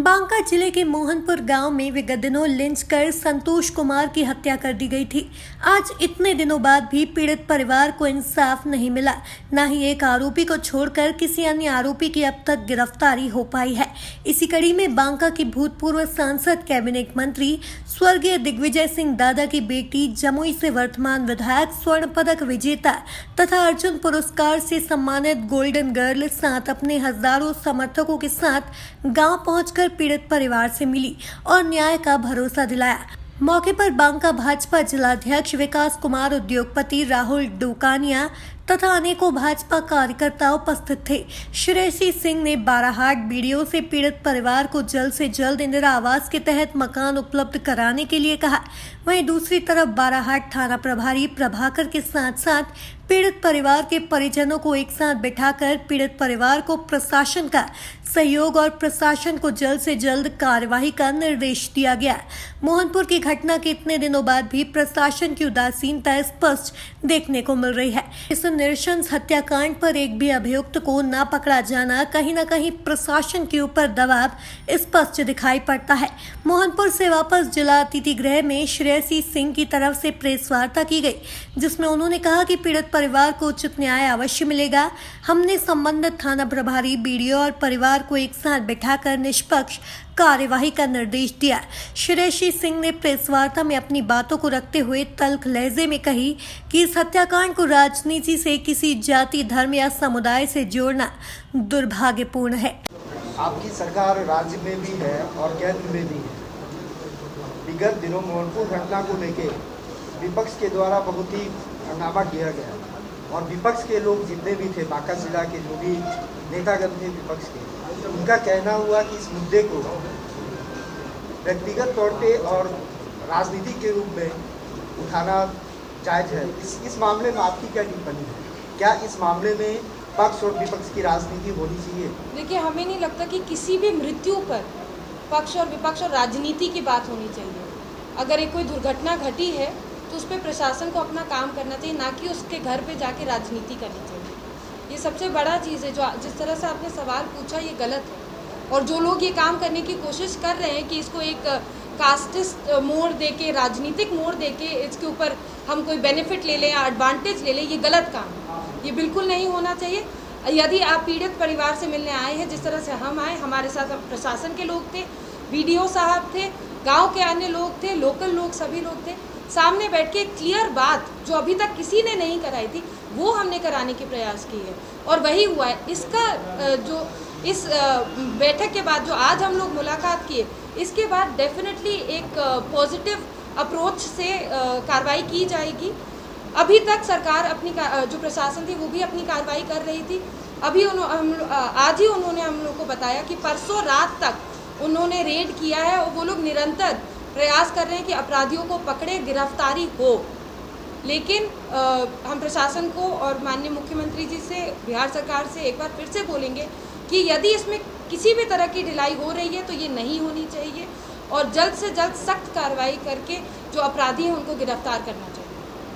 बांका जिले के मोहनपुर गांव में विगत दिनों लिंच कर संतोष कुमार की हत्या कर दी गई थी। आज इतने दिनों बाद भी पीड़ित परिवार को इंसाफ नहीं मिला। न ही एक आरोपी को छोड़कर किसी अन्य आरोपी की अब तक गिरफ्तारी हो पाई है। इसी कड़ी में बांका की भूतपूर्व सांसद कैबिनेट मंत्री स्वर्गीय दिग्विजय सिंह दादा की बेटी, जमुई से वर्तमान विधायक, स्वर्ण पदक विजेता तथा अर्जुन पुरस्कार से सम्मानित गोल्डन गर्ल साथ अपने हजारों समर्थकों के साथ गांव पहुंचकर पीड़ित परिवार से मिली और न्याय का भरोसा दिलाया। मौके पर बांका भाजपा जिलाध्यक्ष विकास कुमार, उद्योगपति राहुल डोकानिया तथा अनेकों भाजपा कार्यकर्ता उपस्थित थे। श्रेयसी सिंह ने बाराहाट बीडीओ से पीड़ित परिवार को जल्द से जल्द इंदिरा आवास के तहत मकान उपलब्ध कराने के लिए कहा। वहीं दूसरी तरफ बाराहाट थाना प्रभारी प्रभाकर के साथ साथ पीड़ित परिवार के परिजनों को एक साथ बिठाकर पीड़ित परिवार को प्रशासन का सहयोग और प्रशासन को जल्द से जल्द कार्यवाही का निर्देश दिया गया। मोहनपुर की घटना के इतने दिनों बाद भी प्रशासन की उदासीनता स्पष्ट देखने को मिल रही है। इस नृशंस हत्याकांड पर एक भी अभियुक्त को न पकड़ा जाना कहीं न कहीं प्रशासन के ऊपर दबाव स्पष्ट दिखाई पड़ता है। मोहनपुर से वापस जिला अतिथि गृह में श्रेयसी सिंह की तरफ से प्रेस वार्ता की गई, जिसमें उन्होंने कहा कि पीड़ित परिवार को उचित न्याय अवश्य मिलेगा। हमने संबंधित थाना प्रभारी, बीडीओ और परिवार को एक साथ बिठाकर निष्पक्ष कार्यवाही का निर्देश दिया। श्रेयसी सिंह ने प्रेस वार्ता में अपनी बातों को रखते हुए तल्ख लहजे में कही कि इस हत्याकांड को राजनीति से, किसी जाति, धर्म या समुदाय से जोड़ना दुर्भाग्यपूर्ण है। आपकी सरकार राज्य में भी है और केंद्र में भी है। विगत दिनों मोहनपुर घटना को लेकर विपक्ष के द्वारा बहुत ही हंगामा किया गया और विपक्ष के लोग जितने भी थे, बांका जिला के जो भी नेतागण थे विपक्ष के, उनका कहना हुआ कि इस मुद्दे को व्यक्तिगत तौर पे और राजनीति के रूप में उठाना जायज है। इस मामले में आपकी क्या टिप्पणी है? क्या इस मामले में पक्ष और विपक्ष की राजनीति होनी चाहिए? देखिए, हमें नहीं लगता कि किसी भी मृत्यु पर पक्ष और विपक्ष और राजनीति की बात होनी चाहिए। अगर एक कोई दुर्घटना घटी है तो उस पर प्रशासन को अपना काम करना चाहिए, ना कि उसके घर पे जाके राजनीति करनी चाहिए। ये सबसे बड़ा चीज़ है। जो जिस तरह से आपने सवाल पूछा, ये गलत है। और जो लोग ये काम करने की कोशिश कर रहे हैं कि इसको एक कास्टिस्ट मोड़ देके, राजनीतिक मोड़ देके इसके ऊपर हम कोई बेनिफिट ले लें या एडवांटेज ले लें, ये गलत काम है। ये बिल्कुल नहीं होना चाहिए। यदि आप पीड़ित परिवार से मिलने आए हैं, जिस तरह से हम आए, हमारे साथ प्रशासन के लोग थे, बीडीओ साहब थे, गाँव के अन्य लोग थे, लोकल लोग, सभी लोग थे। सामने बैठ के क्लियर बात जो अभी तक किसी ने नहीं कराई थी, वो हमने कराने की प्रयास की है और वही हुआ है। इसका जो इस बैठक के बाद जो आज हम लोग मुलाकात किए, इसके बाद डेफिनेटली एक पॉजिटिव अप्रोच से कार्रवाई की जाएगी। अभी तक सरकार अपनी जो प्रशासन थी वो भी अपनी कार्रवाई कर रही थी। अभी आज ही उन्होंने हम लोग को बताया कि परसों रात तक उन्होंने रेड किया है और वो लोग निरंतर प्रयास कर रहे हैं कि अपराधियों को पकड़े, गिरफ्तारी हो। लेकिन हम प्रशासन को और माननीय मुख्यमंत्री जी से, बिहार सरकार से एक बार फिर से बोलेंगे कि यदि इसमें किसी भी तरह की ढिलाई हो रही है तो ये नहीं होनी चाहिए और जल्द से जल्द सख्त कार्रवाई करके जो अपराधी हैं उनको गिरफ्तार करना चाहिए।